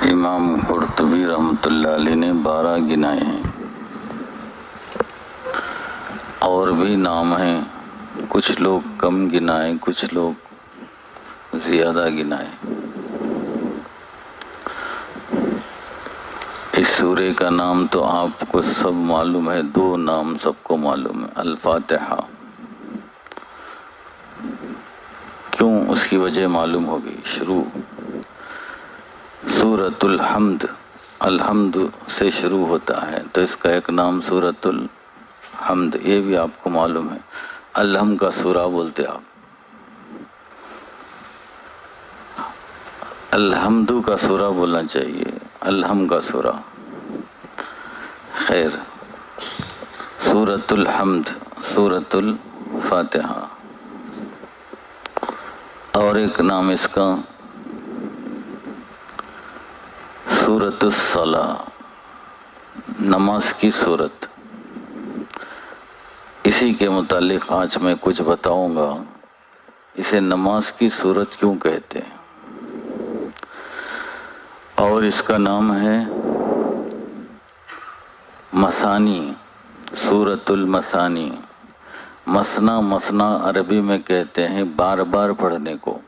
امام قرطبی رحمۃ اللہ علیہ نے 12 گنائے ہیں، اور بھی نام ہیں، کچھ لوگ کم گنائے، کچھ لوگ زیادہ گنائے۔ اس سورے کا نام تو آپ کو سب معلوم ہے، 2 نام سب کو معلوم ہے، الفاتحہ۔ کیوں؟ اس کی وجہ معلوم ہوگی۔ شروع سورۃ الحمد، الحمد سے شروع ہوتا ہے، تو اس کا ایک نام سورۃ الحمد، یہ بھی آپ کو معلوم ہے، الحمد کا سورہ بولتے آپ، الحمد کا سورہ بولنا چاہیے، الحمد کا سورہ۔ خیر، سورۃ الحمد، سورۃ الفاتحہ۔ اور ایک نام اس کا سورۃ الصلاۃ، نماز کی سورت۔ اسی کے متعلق آج میں کچھ بتاؤں گا، اسے نماز کی سورت کیوں کہتے ہیں۔ اور اس کا نام ہے مثانی، سورۃ المثانی۔ مثنا، مثنا عربی میں کہتے ہیں بار بار پڑھنے کو۔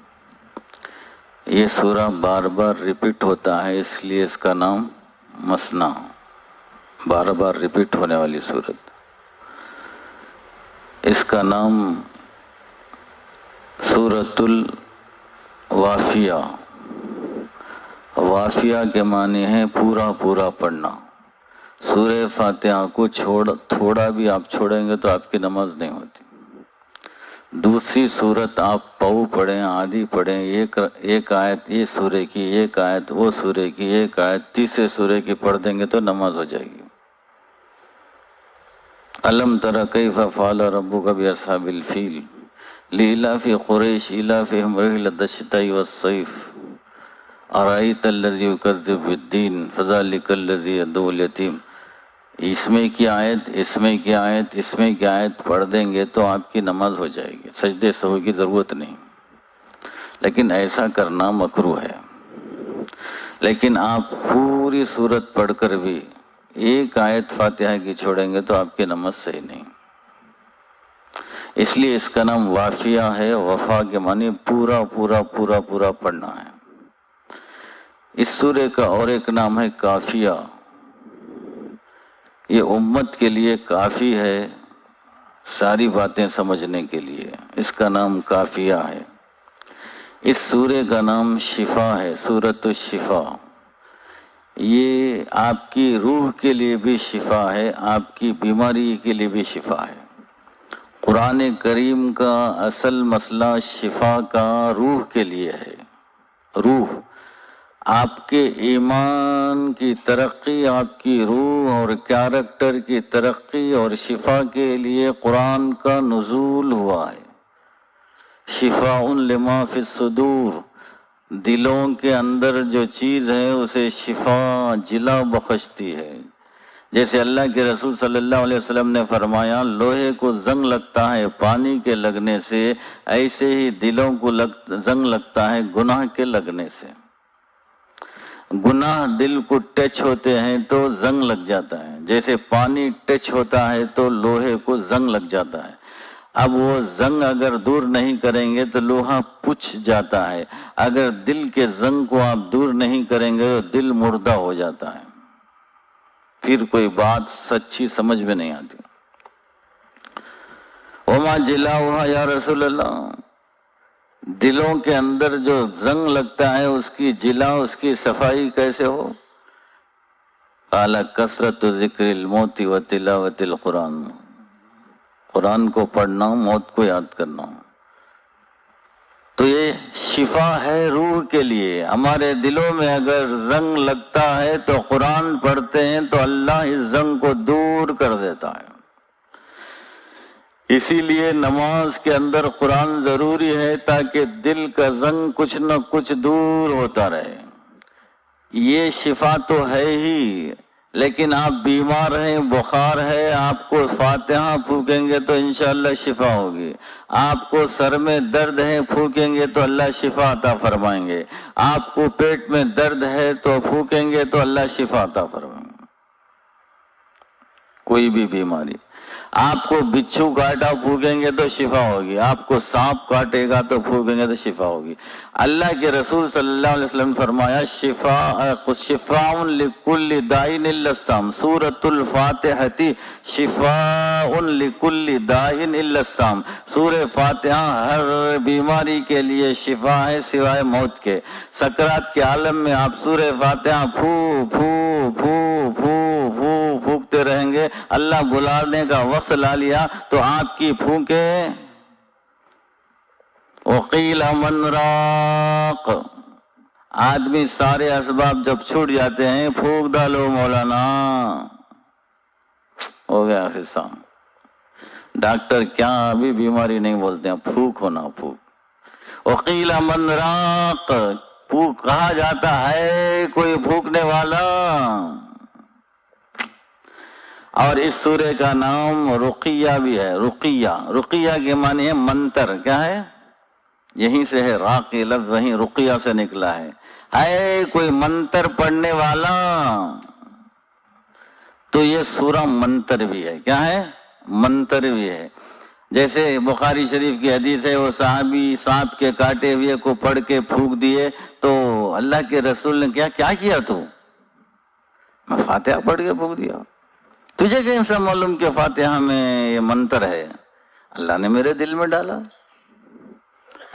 یہ سورہ بار بار ریپیٹ ہوتا ہے، اس لیے اس کا نام مثنا، بار بار ریپیٹ ہونے والی سورت۔ اس کا نام سورۃ الوافیہ، وافیہ کے معنی ہے پورا پورا پڑھنا۔ سورہ فاتحہ کو تھوڑا بھی آپ چھوڑیں گے تو آپ کی نماز نہیں ہوتی۔ دوسری سورت آپ پاؤ پڑھیں، آدھی پڑھیں، ایک آیت یہ سورے کی، ایک آیت وہ سورے کی، ایک آیت تیسرے سورے کی پڑھ دیں گے تو نماز ہو جائے گی۔ الم تر کیف فعل ربک باصحاب الفیل لإلاف قریش إلافهم رحلة الشتاء والصيف أرأيت الذي يكذب بالدين فذلك الذي يدعو اليتيم۔ اس میں کی آیت، اس میں کی آیت، اس میں کی آیت پڑھ دیں گے تو آپ کی نماز ہو جائے گی، سجدے سہو کی ضرورت نہیں۔ لیکن ایسا کرنا مکروہ ہے۔ لیکن آپ پوری سورت پڑھ کر بھی ایک آیت فاتحہ کی چھوڑیں گے تو آپ کی نماز صحیح نہیں۔ اس لیے اس کا نام وافیہ ہے، وفا کے معنی پورا پورا پورا پورا پڑھنا ہے۔ اس سورے کا اور ایک نام ہے کافیہ، یہ امت کے لیے کافی ہے ساری باتیں سمجھنے کے لیے، اس کا نام کافیہ ہے۔ اس سورے کا نام شفا ہے، سورۃ الشفا۔ یہ آپ کی روح کے لیے بھی شفا ہے، آپ کی بیماری کے لیے بھی شفا ہے۔ قرآن کریم کا اصل مسئلہ شفا کا روح کے لیے ہے۔ روح، آپ کے ایمان کی ترقی، آپ کی روح اور کیریکٹر کی ترقی اور شفا کے لیے قرآن کا نزول ہوا ہے۔ شفاء لما فی الصدور، دلوں کے اندر جو چیز ہے اسے شفا، جلا بخشتی ہے۔ جیسے اللہ کے رسول صلی اللہ علیہ وسلم نے فرمایا لوہے کو زنگ لگتا ہے پانی کے لگنے سے، ایسے ہی دلوں کو زنگ لگتا ہے گناہ کے لگنے سے۔ گناہ دل کو ٹچ ہوتے ہیں تو زنگ لگ جاتا ہے، جیسے پانی ٹچ ہوتا ہے تو لوہے کو زنگ لگ جاتا ہے۔ اب وہ زنگ اگر دور نہیں کریں گے تو لوہا پچھ جاتا ہے، اگر دل کے زنگ کو آپ دور نہیں کریں گے تو دل مردہ ہو جاتا ہے، پھر کوئی بات سچی سمجھ میں نہیں آتی۔ وما جلاؤہا یا رسول اللہ، دلوں کے اندر جو زنگ لگتا ہے اس کی جلا، اس کی صفائی کیسے ہو؟ قال کثرت ذکر الموت و تلاوت القرآن، قرآن کو پڑھنا، موت کو یاد کرنا۔ تو یہ شفا ہے روح کے لیے۔ ہمارے دلوں میں اگر زنگ لگتا ہے تو قرآن پڑھتے ہیں تو اللہ اس زنگ کو دور کر دیتا ہے۔ اسی لیے نماز کے اندر قرآن ضروری ہے تاکہ دل کا زنگ کچھ نہ کچھ دور ہوتا رہے۔ یہ شفا تو ہے ہی، لیکن آپ بیمار ہیں، بخار ہے، آپ کو فاتحہ پھونکیں گے تو انشاءاللہ شفا ہوگی. آپ کو سر میں درد ہے، پھونکیں گے تو اللہ شفا عطا فرمائیں گے. آپ کو پیٹ میں درد ہے تو پھونکیں گے تو اللہ شفا عطا فرمائیں گے. کوئی بھی بیماری، آپ کو بچھو کاٹا پھونکیں گے تو شفا ہوگی، آپ کو سانپ کاٹے گا تو پھونکیں گے تو شفا ہوگی. اللہ کے رسول صلی اللہ علیہ وسلم نے فرمایا شفاء لکل داء الا السام، سورۃ الفاتحہ شفاء لکل داء الا السام. سورہ فاتحہ ہر بیماری کے لیے شفا ہے سوائے موت کے. سکرات کے عالم میں آپ سورہ فاتحہ پھو پھو پھو پھو پھو پھونکتے رہیں گے. اللہ بلانے کا وقت لا لیا تو آپ کی پھونکے وقیل من راق. آدمی سارے اسباب جب چھوٹ جاتے ہیں پھونک ڈالو مولانا، ہو گیا حساب. ڈاکٹر کیا ابھی بیماری نہیں بولتے ہیں، پھونک ہونا پھونک. وقیل من راق، پھونک کہا جاتا ہے کوئی پھونکنے والا. اور اس سورے کا نام رقیہ بھی ہے. رقیہ کے معنی ہے منتر. کیا ہے؟ یہیں سے ہے، راقی لفظ وہیں رقیہ سے نکلا ہے. کوئی منتر پڑھنے والا، تو یہ سورہ منتر بھی ہے. کیا ہے؟ منتر بھی ہے. جیسے بخاری شریف کی حدیث ہے، وہ صحابی سانپ کے کاٹے ہوئے کو پڑھ کے پھونک دیے تو اللہ کے رسول نے کیا کیا تو؟ میں فاتحہ پڑھ کے پھونک دیا. تجھے کیسا معلوم کہ فاتحہ میں یہ منتر ہے؟ اللہ نے میرے دل میں ڈالا.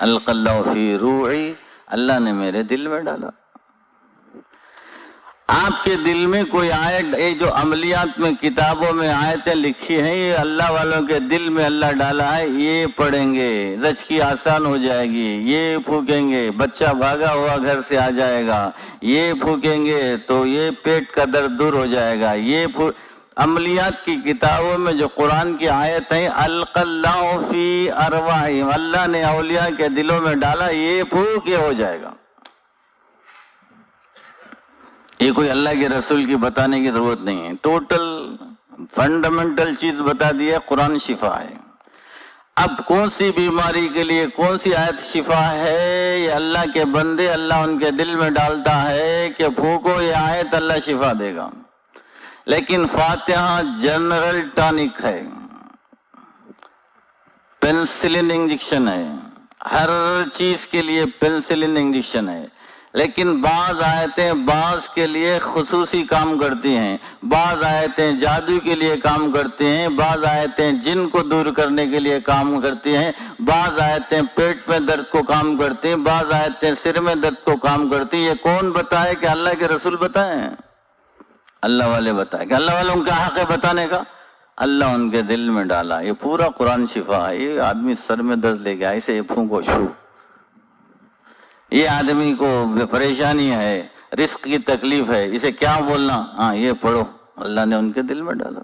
القى الله فی روعی، اللہ نے میرے دل میں ڈالا. آپ کے دل میں کوئی آیت، یہ جو عملیات میں کتابوں میں آیتیں لکھی ہیں، یہ اللہ والوں کے دل میں اللہ ڈالا ہے. یہ پڑھیں گے زچگی آسان ہو جائے گی، یہ پھونکیں گے بچہ بھاگا ہوا گھر سے آ جائے گا، یہ پھونکیں گے تو یہ پیٹ کا درد دور ہو جائے گا. یہ عملیات کی کتابوں میں جو قرآن کی آیت ہے، القى الله فی ارواحہم، اللہ نے اولیاء کے دلوں میں ڈالا، یہ پھونک یہ ہو جائے گا. یہ کوئی اللہ کے رسول کی بتانے کی ضرورت نہیں ہے. ٹوٹل فنڈامنٹل چیز بتا دی ہے، قرآن شفا ہے. اب کون سی بیماری کے لیے کون سی آیت شفا ہے؟ یہ اللہ کے بندے، اللہ ان کے دل میں ڈالتا ہے کہ پھونکو یہ آیت، اللہ شفا دے گا. لیکن فاتحہ جنرل ٹانک ہے، پینسلن انجیکشن ہے، ہر چیز کے لیے پینسلن انجیکشن ہے. لیکن بعض آیتیں بعض کے لیے خصوصی کام کرتی ہیں، بعض آیتیں جادو کے لیے کام کرتی ہیں، بعض آیتیں جن کو دور کرنے کے لیے کام کرتی ہیں، بعض آیتیں پیٹ میں درد کو کام کرتی ہیں، بعض آیتیں سر میں درد کو کام کرتی ہیں. یہ کون بتائے کہ اللہ کے رسول بتائیں؟ اللہ والے بتائے کہ اللہ والوں کا حق ہے بتانے کا. اللہ ان کے دل میں ڈالا. یہ پورا قرآن شفا ہے. یہ آدمی سر میں درد لے گیا، اسے یہ پھونکو شو. یہ آدمی کو پریشانی ہے، رزق کی تکلیف ہے، اسے کیا بولنا؟ ہاں یہ پڑھو، اللہ نے ان کے دل میں ڈالا.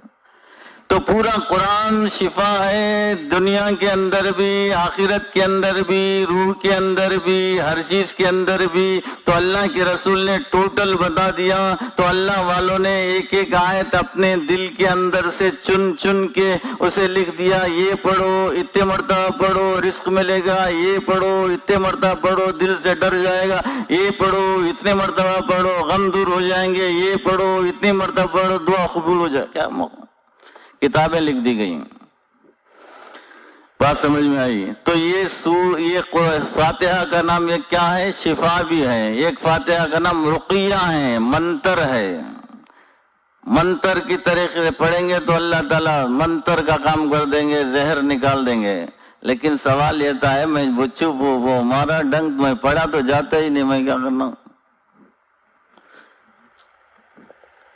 تو پورا قرآن شفا ہے، دنیا کے اندر بھی، آخرت کے اندر بھی، روح کے اندر بھی، ہر چیز کے اندر بھی. تو اللہ کے رسول نے ٹوٹل بتا دیا. تو اللہ والوں نے ایک ایک آیت اپنے دل کے اندر سے چن چن کے اسے لکھ دیا. یہ پڑھو، اتنے مرتبہ پڑھو، رزق ملے گا. یہ پڑھو، اتنے مرتبہ پڑھو، دل سے ڈر جائے گا. یہ پڑھو، اتنے مرتبہ پڑھو، غم دور ہو جائیں گے. یہ پڑھو، اتنے مرتبہ پڑھو، دعا قبول ہو جائے. کیا کتابیں لکھ دی گئی. بات سمجھ میں آئی؟ تو یہ فاتحہ کا نام یہ کیا ہے؟ شفا بھی ہے. ایک فاتحہ کا نام رقیہ ہے، منتر ہے. منتر کی طریقے سے پڑھیں گے تو اللہ تعالیٰ منتر کا کام کر دیں گے، زہر نکال دیں گے. لیکن سوال یہ تھا ہے، میں بچوں وہ مارا ڈنک، میں پڑھا تو جاتا ہی نہیں، میں کیا کرنا؟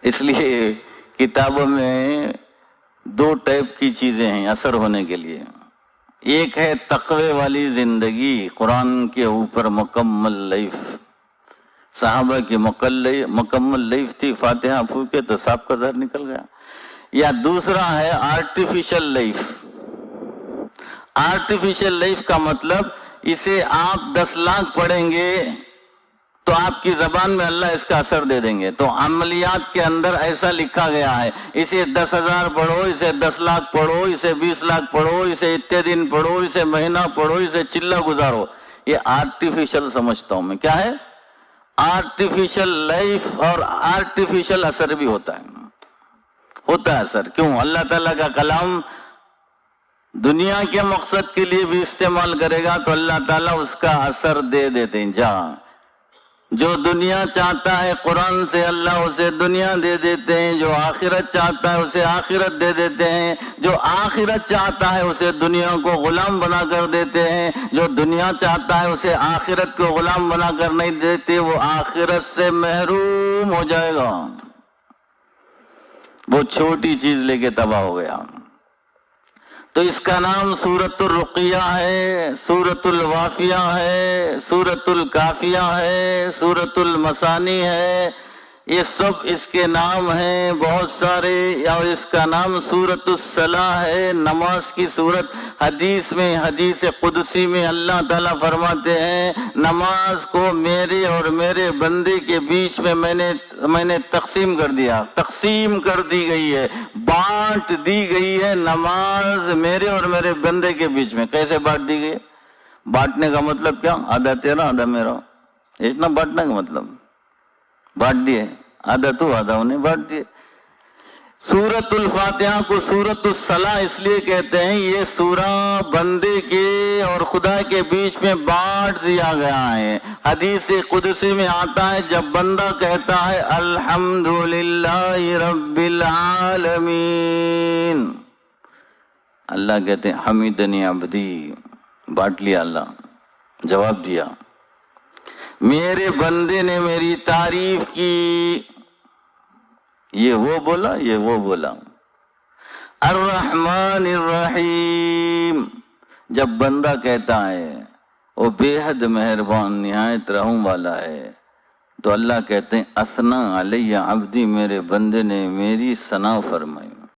اس لیے کتابوں میں دو ٹائپ کی چیزیں ہیں اثر ہونے کے لیے. ایک ہے تقوی والی زندگی، قرآن کے اوپر مکمل لائف. صحابہ کی مکمل لائف تھی، فاتحہ پھونکے تو سانپ کا زہر نکل گیا. یا دوسرا ہے آرٹیفیشل لائف. آرٹیفیشل لائف کا مطلب اسے آپ 10 لاکھ پڑھیں گے تو آپ کی زبان میں اللہ اس کا اثر دے دیں گے. تو عملیات کے اندر ایسا لکھا گیا ہے اسے 10,000 پڑھو، اسے 10 لاکھ پڑھو، اسے 20 لاکھ پڑھو، اسے اتنے دن پڑھو، اسے مہینہ پڑھو، اسے چلہ گزارو. یہ آرٹیفیشل سمجھتا ہوں میں. کیا ہے؟ آرٹیفیشل لائف اور آرٹیفیشل اثر بھی ہوتا ہے اثر. کیوں؟ اللہ تعالیٰ کا کلام دنیا کے مقصد کے لیے بھی استعمال کرے گا تو اللہ تعالیٰ اس کا اثر دے دیتے ہیں. جہاں جو دنیا چاہتا ہے قرآن سے اللہ اسے دنیا دے دیتے ہیں، جو آخرت چاہتا ہے اسے آخرت دے دیتے ہیں، جو آخرت چاہتا ہے اسے دنیا کو غلام بنا کر دیتے ہیں، جو دنیا چاہتا ہے اسے آخرت کو غلام بنا کر نہیں دیتے، وہ آخرت سے محروم ہو جائے گا. وہ چھوٹی چیز لے کے تباہ ہو گیا. تو اس کا نام سورۃ الرقیہ ہے، سورۃ الوافیہ ہے، سورۃ الکافیہ ہے، سورۃ المثانی ہے. یہ سب اس کے نام ہیں بہت سارے. اور اس کا نام سورۃ الصلاح ہے، نماز کی سورت. حدیث میں، حدیث قدسی میں اللہ تعالیٰ فرماتے ہیں نماز کو میرے اور میرے بندے کے بیچ میں میں نے تقسیم کر دیا. تقسیم کر دی گئی ہے، بانٹ دی گئی ہے نماز میرے اور میرے بندے کے بیچ میں. کیسے بانٹ دی گئی ہے؟ بانٹنے کا مطلب کیا؟ آدھا تیرا آدھا میرا. اتنا بانٹنے کا مطلب بانٹ دیے، آدھا تو آدھا انہیں بانٹ دیے. سورۃ الفاتحہ کو سورۃ الصلاح اس لیے کہتے ہیں یہ سورہ بندے کے اور خدا کے بیچ میں بانٹ دیا گیا ہے. حدیث قدسی میں آتا ہے جب بندہ کہتا ہے الحمدللہ رب العالمین، اللہ کہتے ہیں حمیدنی عبدی، بانٹ لیا اللہ، جواب دیا. میرے بندے نے میری تعریف کی، یہ وہ بولا، یہ وہ بولا. الرحمن الرحیم، جب بندہ کہتا ہے وہ بے حد مہربان نہایت رحم والا ہے، تو اللہ کہتے ہیں اثنا علیہ عبدی، میرے بندے نے میری ثنا فرمائی.